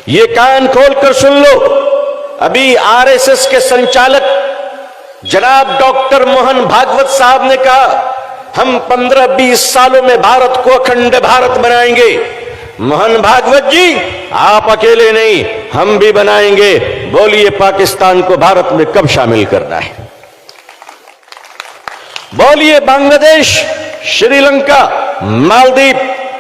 ये कान खोलकर सुन लो, अभी आरएसएस के संचालक जनाब डॉक्टर मोहन भागवत साहब ने कहा हम 15-20 सालों में भारत को अखंड भारत बनाएंगे। मोहन भागवत जी, आप अकेले नहीं, हम भी बनाएंगे। बोलिए पाकिस्तान को भारत में कब शामिल करना है? बोलिए बांग्लादेश, श्रीलंका, मालदीव,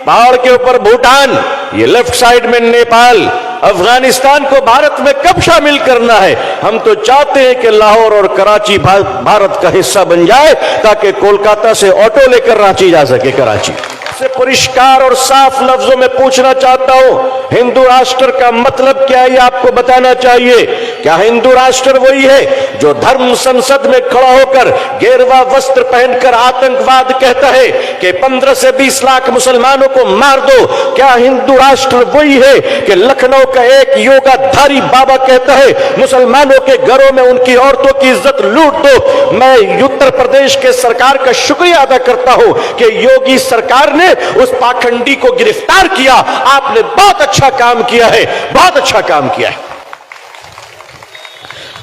पहाड़ के ऊपर भूटान, ये लेफ्ट साइड में नेपाल, अफगानिस्तान को भारत में कब शामिल करना है? हम तो चाहते हैं कि लाहौर और कराची भारत का हिस्सा बन जाए ताकि कोलकाता से ऑटो लेकर रांची जा सके। कराची से परिष्कार और साफ लफ्जों में पूछना चाहता हूं, हिंदू राष्ट्र का मतलब क्या है? आपको बताना चाहिए। क्या हिंदू राष्ट्र वही है जो धर्म संसद में खड़ा होकर गेरुआ वस्त्र पहनकर आतंकवाद कहता है कि 15 से 20 लाख मुसलमानों को मार दो? क्या हिंदू राष्ट्र वही है कि लखनऊ का एक योगाधारी बाबा कहता है मुसलमानों के घरों में उनकी औरतों की इज्जत लूट दो? मैं उत्तर प्रदेश के सरकार का शुक्रिया अदा करता हूं कि योगी सरकार ने उस पाखंडी को गिरफ्तार किया। आपने बहुत अच्छा काम किया है, बहुत अच्छा काम किया है।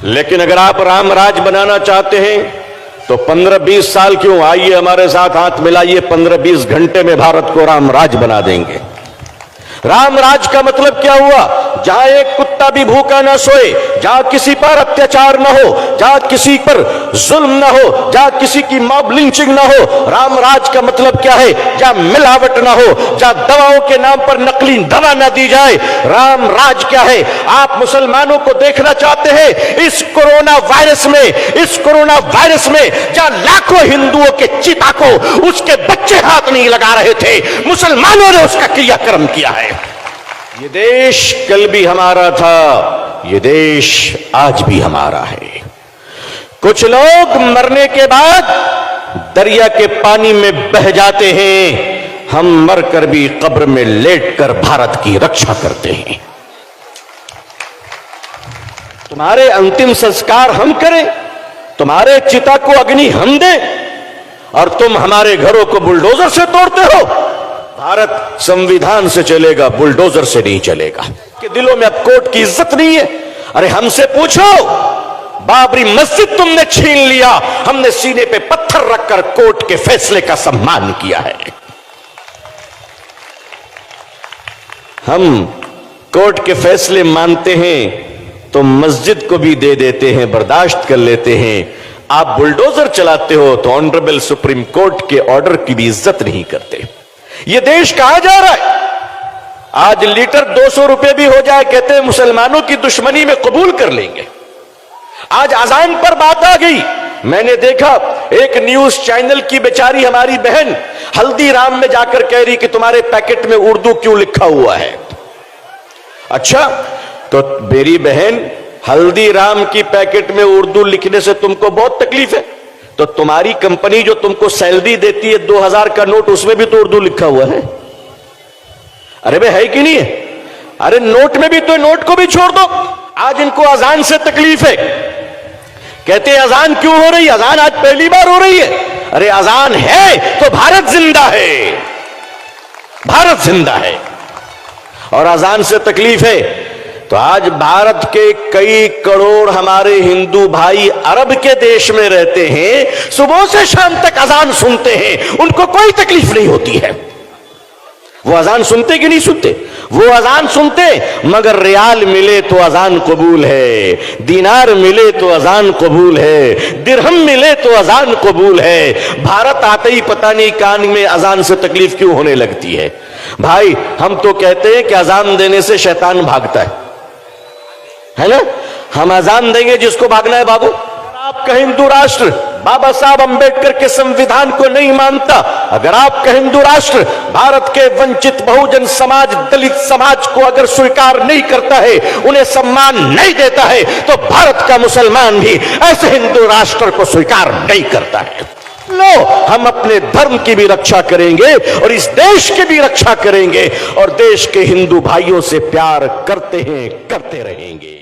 लेकिन अगर आप राम राज बनाना चाहते हैं तो 15-20 साल क्यों? आइए हमारे साथ हाथ मिलाइए, 15-20 घंटे में भारत को राम राज बना देंगे। राम राज का मतलब क्या हुआ? जहां एक कुत्ता भी भूखा ना सोए, जहां किसी पर अत्याचार ना हो, जहां किसी पर जुल्म ना हो, जहां किसी की मॉब लिंचिंग ना हो। राम राज का मतलब क्या है? जहां मिलावट ना हो, जहां दवाओं के नाम पर नकली दवा ना दी जाए। राम राज क्या है? आप मुसलमानों को देखना चाहते हैं इस कोरोना वायरस में, इस कोरोना वायरस में जहां लाखों हिंदुओं के चिता को उसके बच्चे हाथ नहीं लगा रहे थे, मुसलमानों ने उसका क्रियाक्रम किया है। ये देश कल भी हमारा था, ये देश आज भी हमारा है। कुछ लोग मरने के बाद दरिया के पानी में बह जाते हैं, हम मरकर भी कब्र में लेटकर भारत की रक्षा करते हैं। तुम्हारे अंतिम संस्कार हम करें, तुम्हारे चिता को अग्नि हम दें, और तुम हमारे घरों को बुलडोजर से तोड़ते हो। भारत संविधान से चलेगा, बुलडोजर से नहीं चलेगा। कि दिलों में अब कोर्ट की इज्जत नहीं है। अरे हमसे पूछो, बाबरी मस्जिद तुमने छीन लिया, हमने सीने पे पत्थर रखकर कोर्ट के फैसले का सम्मान किया है। हम कोर्ट के फैसले मानते हैं तो मस्जिद को भी दे देते हैं, बर्दाश्त कर लेते हैं। आप बुलडोजर चलाते हो तो ऑनरेबल सुप्रीम कोर्ट के ऑर्डर की भी इज्जत नहीं करते। ये देश कहां जा रहा है? आज लीटर 200 रुपए भी हो जाए, कहते हैं मुसलमानों की दुश्मनी में कबूल कर लेंगे। आज अजान पर बात आ गई। मैंने देखा एक न्यूज चैनल की बेचारी हमारी बहन हल्दीराम में जाकर कह रही कि तुम्हारे पैकेट में उर्दू क्यों लिखा हुआ है। अच्छा, तो मेरी बहन, हल्दीराम की पैकेट में उर्दू लिखने से तुमको बहुत तकलीफ है, तो तुम्हारी कंपनी जो तुमको सैलरी देती है 2000 का नोट, उसमें भी तो उर्दू लिखा हुआ है। अरे भाई, है कि नहीं है? अरे नोट में भी तो, नोट को भी छोड़ दो। आज इनको अजान से तकलीफ है, कहते हैं अजान क्यों हो रही? अजान आज पहली बार हो रही है। अरे अजान है तो भारत जिंदा है, भारत जिंदा है। और अजान से तकलीफ है तो आज भारत के कई करोड़ हमारे हिंदू भाई अरब के देश में रहते हैं, सुबह से शाम तक अजान सुनते हैं, उनको कोई तकलीफ नहीं होती है। वो अजान सुनते कि नहीं सुनते? वो अजान सुनते, मगर रियाल मिले तो अजान कबूल है, दीनार मिले तो अजान कबूल है, दिरहम मिले तो अजान कबूल है। भारत आते ही पता नहीं कान में अजान से तकलीफ क्यों होने लगती है। भाई, हम तो कहते हैं कि अजान देने से शैतान भागता है ना? हम अजान देंगे जिसको भागना है बाबू। आपका हिंदू राष्ट्र बाबा साहब अंबेडकर के संविधान को नहीं मानता, अगर आपका हिंदू राष्ट्र भारत के वंचित बहुजन समाज, दलित समाज को अगर स्वीकार नहीं करता है, उन्हें सम्मान नहीं देता है, तो भारत का मुसलमान भी ऐसे हिंदू राष्ट्र को स्वीकार नहीं करता है। लो, हम अपने धर्म की भी रक्षा करेंगे और इस देश की भी रक्षा करेंगे और देश के हिंदू भाइयों से प्यार करते हैं, करते रहेंगे।